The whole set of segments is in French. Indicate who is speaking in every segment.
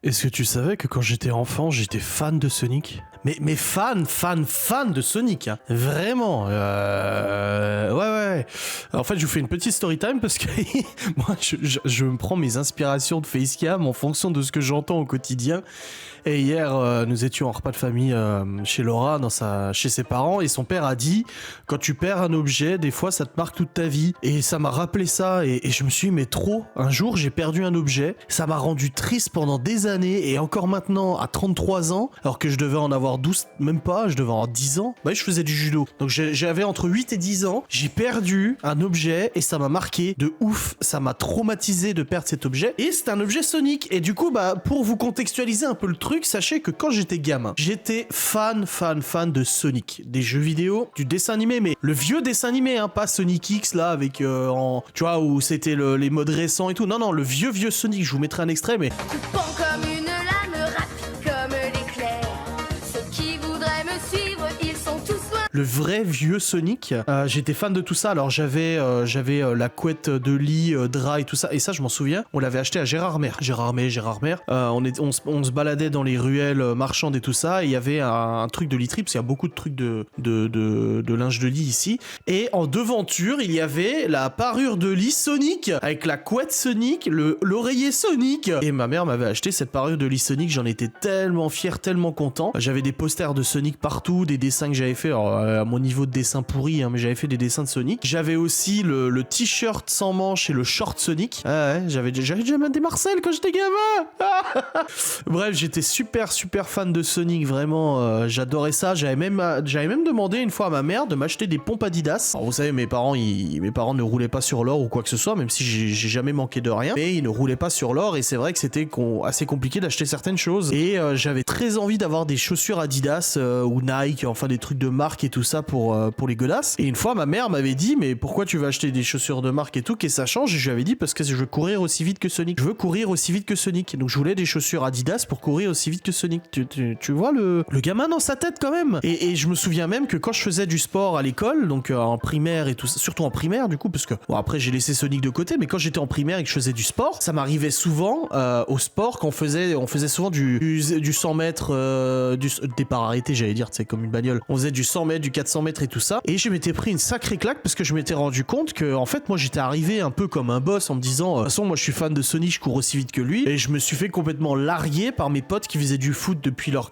Speaker 1: Est-ce que tu savais que quand j'étais enfant, j'étais fan de Sonic? Mais fan de Sonic, hein. Vraiment. Ouais. En fait, je vous fais une petite story time parce que moi, je me prends mes inspirations de Facecam en fonction de ce que j'entends au quotidien. Et hier, nous étions en repas de famille chez Laura, chez ses parents, et son père a dit, quand tu perds un objet, des fois, ça te marque toute ta vie. Et ça m'a rappelé ça, et je me suis dit, mais trop. Un jour, j'ai perdu un objet, ça m'a rendu triste pendant des années, et encore maintenant, à 33 ans, alors que je devais en avoir 12, même pas, je devais en avoir 10 ans, bah, je faisais du judo. Donc j'avais entre 8 et 10 ans, j'ai perdu un objet, et ça m'a marqué de ouf, ça m'a traumatisé de perdre cet objet, et c'est un objet Sonic. Et du coup, bah, pour vous contextualiser un peu le truc, sachez que quand j'étais gamin, j'étais fan de Sonic, des jeux vidéo, du dessin animé, mais le vieux dessin animé, hein, pas Sonic X là avec tu vois, où c'était les modes récents et tout. Non, le vieux Sonic. Je vous mettrai un extrait, mais
Speaker 2: Coupant comme une lame, rapide comme l'éclair. Ceux qui voudraient me suivre, ils sont tous loin.
Speaker 1: le vrai vieux Sonic, j'étais fan de tout ça. Alors j'avais la couette de lit, drap et tout ça, et ça je m'en souviens, on l'avait acheté à Gérardmer. On se baladait dans les ruelles marchandes et tout ça, et il y avait un truc de literie, parce qu'il y a beaucoup de trucs de linge de lit ici, et en devanture il y avait la parure de lit Sonic, avec la couette Sonic, l'oreiller Sonic, et ma mère m'avait acheté cette parure de lit Sonic. J'en étais tellement fier, tellement content. J'avais des posters de Sonic partout, des dessins que j'avais fait, alors à mon niveau de dessin pourri, hein, mais j'avais fait des dessins de Sonic. J'avais aussi le t-shirt sans manches et le short Sonic. Ah ouais, j'avais déjà des Marcel quand j'étais gamin. Bref, j'étais super fan de Sonic, vraiment, j'adorais ça. J'avais même demandé une fois à ma mère de m'acheter des pompes Adidas. Alors vous savez, mes parents ne roulaient pas sur l'or ou quoi que ce soit, même si j'ai jamais manqué de rien, mais ils ne roulaient pas sur l'or, et c'est vrai que c'était assez compliqué d'acheter certaines choses, et j'avais très envie d'avoir des chaussures Adidas ou Nike, enfin des trucs de marque et tout ça pour les godasses. Et une fois ma mère m'avait dit, mais pourquoi tu vas acheter des chaussures de marque et tout, qu'est-ce que ça change? Et je lui avais dit, parce que je veux courir aussi vite que Sonic. Je veux courir aussi vite que Sonic. Donc je voulais des chaussures Adidas pour courir aussi vite que Sonic. Tu vois le gamin dans sa tête quand même. Et je me souviens même que quand je faisais du sport à l'école, donc en primaire et tout ça, surtout en primaire du coup, parce que bon, après j'ai laissé Sonic de côté, mais quand j'étais en primaire et que je faisais du sport, ça m'arrivait souvent au sport qu'on faisait souvent du 100 mètres, du départ arrêté, j'allais dire, c'est comme une bagnole. On faisait du 100 mètres, du 400 mètres et tout ça, et je m'étais pris une sacrée claque parce que je m'étais rendu compte que en fait moi j'étais arrivé un peu comme un boss en me disant de toute façon moi je suis fan de Sonic, je cours aussi vite que lui, et je me suis fait complètement larguer par mes potes qui faisaient du foot depuis leur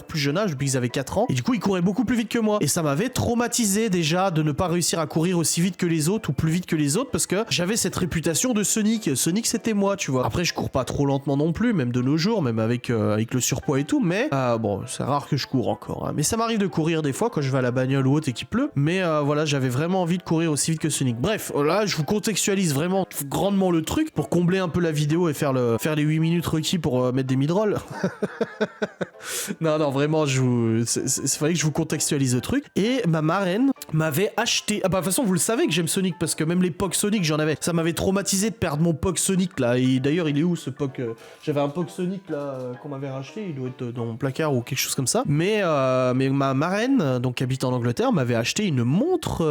Speaker 1: plus jeune âge, depuis qu'ils avaient 4 ans, et du coup ils couraient beaucoup plus vite que moi, et ça m'avait traumatisé déjà de ne pas réussir à courir aussi vite que les autres ou plus vite que les autres, parce que j'avais cette réputation de Sonic c'était moi, tu vois. Après je cours pas trop lentement non plus, même de nos jours, même avec le surpoids et tout, mais bon, c'est rare que je cours encore, hein. Mais ça m'arrive de courir des fois quand je vais à la bagnole ou autre et qu'il pleut, mais voilà, j'avais vraiment envie de courir aussi vite que Sonic. Bref, là je vous contextualise vraiment grandement le truc pour combler un peu la vidéo et faire les 8 minutes requis pour mettre des mid-rolls. non, vraiment, c'est fallait que je vous contextualise le truc. Et ma marraine m'avait acheté, de toute façon vous le savez que j'aime Sonic, parce que même les Pog Sonic j'en avais, ça m'avait traumatisé de perdre mon Pog Sonic là, et d'ailleurs il est où ce Pog, j'avais un Pog Sonic là qu'on m'avait racheté, il doit être dans mon placard ou quelque chose comme ça, mais ma marraine, donc qui habite en Angleterre, m'avait acheté une montre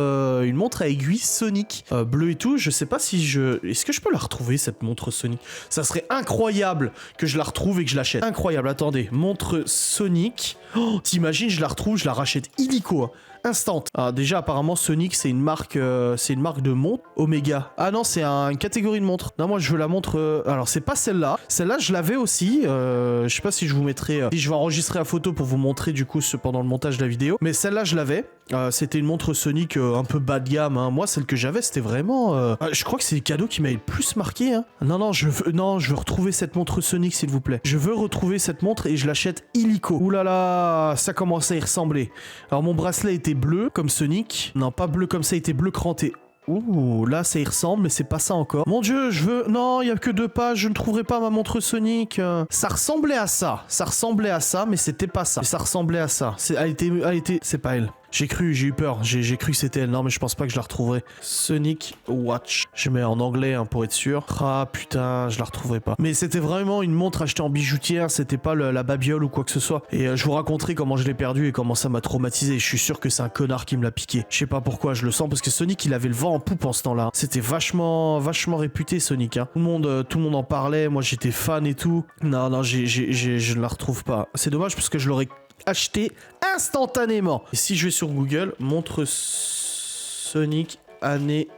Speaker 1: à aiguille Sonic, bleue et tout. Je sais pas si est-ce que je peux la retrouver cette montre Sonic? Ça serait incroyable que je la retrouve et que je l'achète. Incroyable, attendez, montre Sonic, oh, t'imagines, je la retrouve, je la rachète illico, hein. Instant. Ah, déjà apparemment Sonic c'est une marque de montre. Omega. Ah non, c'est une catégorie de montre. Non, moi je veux la montre. Alors c'est pas celle-là. Celle-là je l'avais aussi. Je sais pas si je vous mettrai. Si je vais enregistrer la photo pour vous montrer du coup pendant le montage de la vidéo. Mais celle-là je l'avais. C'était une montre Sonic un peu bas de gamme, hein. Moi celle que j'avais c'était vraiment. Je crois que c'est le cadeau qui m'avait le plus marqué, hein. Non, je veux retrouver cette montre Sonic s'il vous plaît. Je veux retrouver cette montre et je l'achète illico. Ouh là là, ça commence à y ressembler. Alors mon bracelet était bleu comme Sonic. Non, pas bleu comme ça, il était bleu cranté. Ouh, là ça y ressemble, mais c'est pas ça encore. Mon dieu, non, il y a que 2 pages, je ne trouverai pas ma montre Sonic. Ça ressemblait à ça, mais c'était pas ça. Ça ressemblait à ça. Elle était... C'est pas elle. J'ai cru, j'ai eu peur. J'ai cru que c'était elle. Non, mais je pense pas que je la retrouverai. Sonic Watch. Je mets en anglais hein, pour être sûr. Ah putain, je la retrouverai pas. Mais c'était vraiment une montre achetée en bijoutière. C'était pas la babiole ou quoi que ce soit. Et je vous raconterai comment je l'ai perdue et comment ça m'a traumatisé. Je suis sûr que c'est un connard qui me l'a piqué. Je sais pas pourquoi, je le sens parce que Sonic il avait le vent en poupe en ce temps-là. C'était vachement réputé Sonic. Hein. Tout le monde en parlait. Moi j'étais fan et tout. Non, je ne la retrouve pas. C'est dommage parce que je l'aurais acheté instantanément. Et si je vais sur Google, montre Sonic année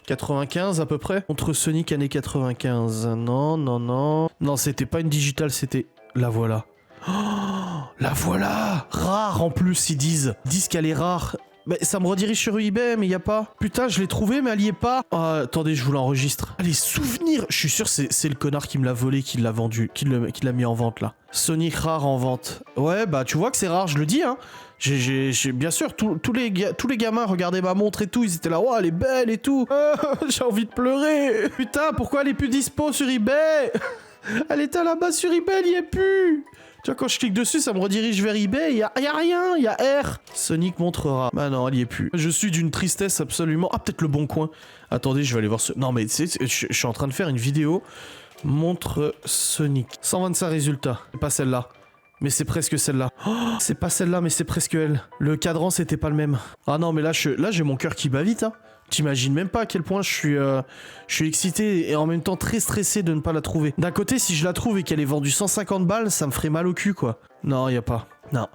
Speaker 1: 95 à peu près. Montre Sonic année 95. Non. Non, c'était pas une digitale, c'était... La voilà. Oh, la voilà. Rare en plus, ils disent. Ils disent qu'elle est rare. Mais ça me redirige sur eBay, mais il y a pas. Putain, je l'ai trouvé, mais elle y est pas. Attendez, je vous l'enregistre. Ah, les souvenirs. Je suis sûr c'est le connard qui me l'a volé, qui l'a vendu, qui l'a mis en vente là. Sonic rare en vente. Ouais, bah tu vois que c'est rare, je le dis, hein. Bien sûr, tous les gamins regardaient ma montre et tout, ils étaient là, oh, elle est belle et tout. J'ai envie de pleurer. Putain, pourquoi elle est plus dispo sur eBay? Elle était là-bas sur eBay, elle y est plus. Tu vois, quand je clique dessus, ça me redirige vers eBay, y a rien, y a R. Sonic montrera. Bah non, elle y est plus. Je suis d'une tristesse absolument... Ah, peut-être le bon coin. Attendez, je vais aller voir ce... Non, mais tu sais, je suis en train de faire une vidéo. Montre Sonic. 125 résultats. C'est pas celle-là. Mais c'est presque celle-là. Oh, c'est pas celle-là, mais c'est presque elle. Le cadran, c'était pas le même. Ah non, mais là j'ai mon cœur qui bat vite, hein. T'imagines même pas à quel point je suis excité et en même temps très stressé de ne pas la trouver. D'un côté, si je la trouve et qu'elle est vendue 150 balles, ça me ferait mal au cul, quoi. Non, y a pas. Non,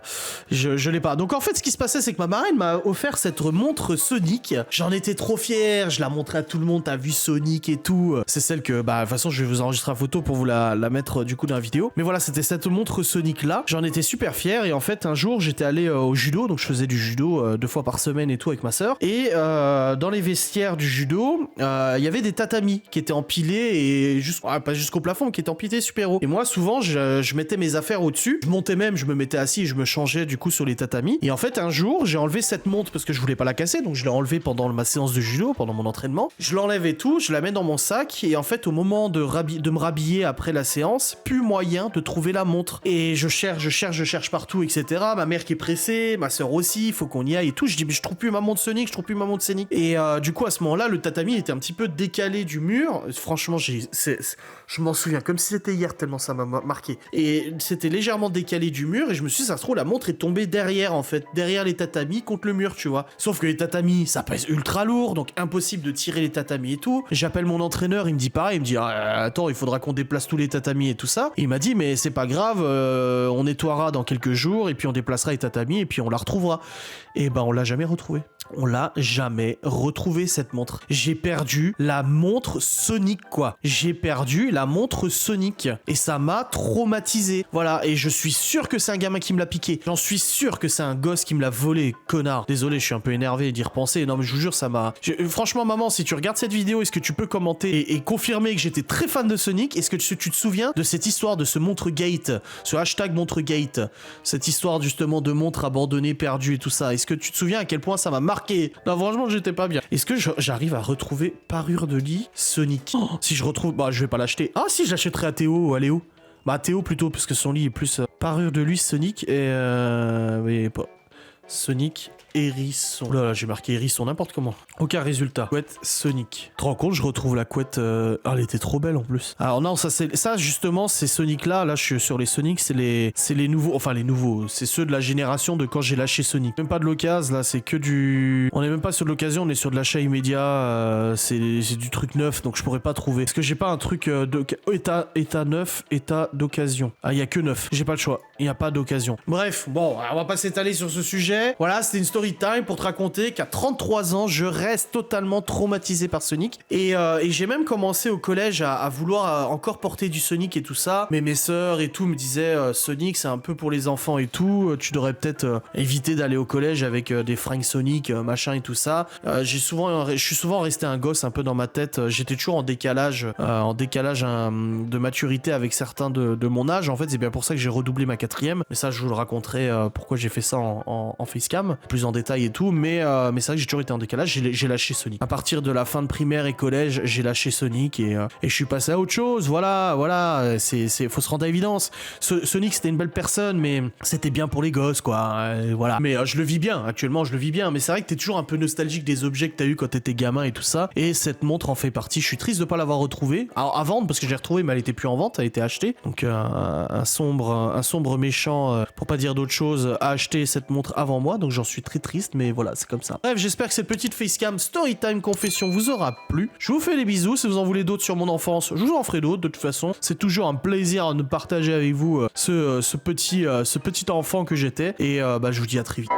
Speaker 1: je l'ai pas. Donc en fait, ce qui se passait, c'est que ma marraine m'a offert cette montre Sonic. J'en étais trop fier. Je la montrais à tout le monde. T'as vu Sonic et tout. C'est celle que, bah, de toute façon, je vais vous enregistrer la photo pour vous la mettre du coup dans la vidéo. Mais voilà, c'était cette montre Sonic là. J'en étais super fier. Et en fait, un jour, j'étais allé au judo. Donc je faisais du judo 2 fois par semaine et tout avec ma sœur. Et dans les vestiaires du judo, il y avait des tatamis qui étaient empilés et pas jusqu'au plafond, qui étaient empilés super haut. Et moi, souvent, je mettais mes affaires au-dessus. Je montais même, je me mettais assis. Je me changeais du coup sur les tatamis. Et en fait, un jour, j'ai enlevé cette montre parce que je voulais pas la casser, donc je l'ai enlevée pendant ma séance de judo, pendant mon entraînement. Je l'enlève et tout, je la mets dans mon sac. Et en fait, au moment de me rhabiller après la séance, plus moyen de trouver la montre. Et je cherche partout, etc. Ma mère qui est pressée, ma soeur aussi, faut qu'on y aille et tout. Je dis, mais je trouve plus ma montre Sonic, Et du coup, à ce moment-là, le tatami était un petit peu décalé du mur. Franchement, je m'en souviens comme si c'était hier, tellement ça m'a marqué. Et c'était légèrement décalé du mur, et je me suis dit, ça se trouve, la montre est tombée derrière, en fait, derrière les tatamis contre le mur, tu vois. Sauf que les tatamis, ça pèse ultra lourd, donc impossible de tirer les tatamis et tout. J'appelle mon entraîneur, il me dit pareil, il me dit, attends, il faudra qu'on déplace tous les tatamis et tout ça. Et il m'a dit, mais c'est pas grave, on nettoiera dans quelques jours, et puis on déplacera les tatamis, et puis on la retrouvera. Et ben, on l'a jamais retrouvée. On l'a jamais retrouvé cette montre. J'ai perdu la montre Sonic, quoi. J'ai perdu la montre Sonic. Et ça m'a traumatisé. Voilà, et je suis sûr que c'est un gamin qui me l'a piqué. J'en suis sûr que c'est un gosse qui me l'a volé, connard. Désolé, je suis un peu énervé d'y repenser. Non, mais je vous jure, ça m'a... Franchement, maman, si tu regardes cette vidéo, est-ce que tu peux commenter et confirmer que j'étais très fan de Sonic? Est-ce que tu te souviens de cette histoire de ce montre-gate? Ce hashtag montre-gate? Cette histoire, justement, de montre abandonnée, perdue et tout ça. Est-ce que tu te souviens à quel point ça m'a marqué? Non, franchement, j'étais pas bien. Est-ce que j'arrive à retrouver parure de lit Sonic? Si je retrouve... Bah, je vais pas l'acheter. Ah, si, je l'achèterai à Théo ou à Léo. Bah, à Théo plutôt, parce que son lit est plus... Parure de lit Sonic et... Mais pas... Sonic... Hérisson. Oh là là, j'ai marqué hérisson n'importe comment. Aucun résultat. Couette Sonic. Tu te rends compte, je retrouve la couette... Ah, elle était trop belle en plus. Alors non, ça justement, ces Sonic là, je suis sur les Sonic, c'est les nouveaux, enfin les nouveaux, c'est ceux de la génération de quand j'ai lâché Sonic. Même pas de l'occasion, là, c'est que du... On est même pas sur de l'occasion, on est sur de l'achat immédiat, c'est du truc neuf, donc je pourrais pas trouver. Est-ce que j'ai pas un truc état neuf, état d'occasion? Ah, il y a que neuf, j'ai pas le choix, il y a pas d'occasion. Bref, bon, on va pas s'étaler sur ce sujet. Voilà, c'était une story time pour te raconter qu'à 33 ans, je reste totalement traumatisé par Sonic. Et j'ai même commencé au collège à vouloir encore porter du Sonic et tout ça. Mais mes sœurs et tout me disaient Sonic, c'est un peu pour les enfants et tout. Tu devrais peut-être éviter d'aller au collège avec des fringues Sonic, machin et tout ça. Je suis souvent resté un gosse un peu dans ma tête. J'étais toujours en décalage de maturité avec certains de mon âge. En fait, c'est bien pour ça que j'ai redoublé ma 4e. Mais ça, je vous le raconterai pourquoi j'ai fait ça en facecam. Plus en détail et tout, mais c'est vrai que j'ai toujours été en décalage, j'ai lâché Sonic. À partir de la fin de primaire et collège, j'ai lâché Sonic et je suis passé à autre chose, voilà, faut se rendre à l'évidence. Sonic c'était une belle personne, mais c'était bien pour les gosses, quoi, voilà. Mais je le vis bien, actuellement je le vis bien, mais c'est vrai que t'es toujours un peu nostalgique des objets que t'as eu quand t'étais gamin et tout ça, et cette montre en fait partie. Je suis triste de pas l'avoir retrouvée, alors à vendre, parce que je l'ai retrouvée, mais elle était plus en vente, elle a été achetée, donc un sombre méchant, pour pas dire d'autre chose, a acheté cette montre avant moi, donc j'en suis très triste, mais voilà, c'est comme ça. Bref, j'espère que cette petite facecam Storytime Confession vous aura plu. Je vous fais des bisous, si vous en voulez d'autres sur mon enfance, je vous en ferai d'autres, de toute façon. C'est toujours un plaisir de partager avec vous ce petit enfant que j'étais, et je vous dis à très vite.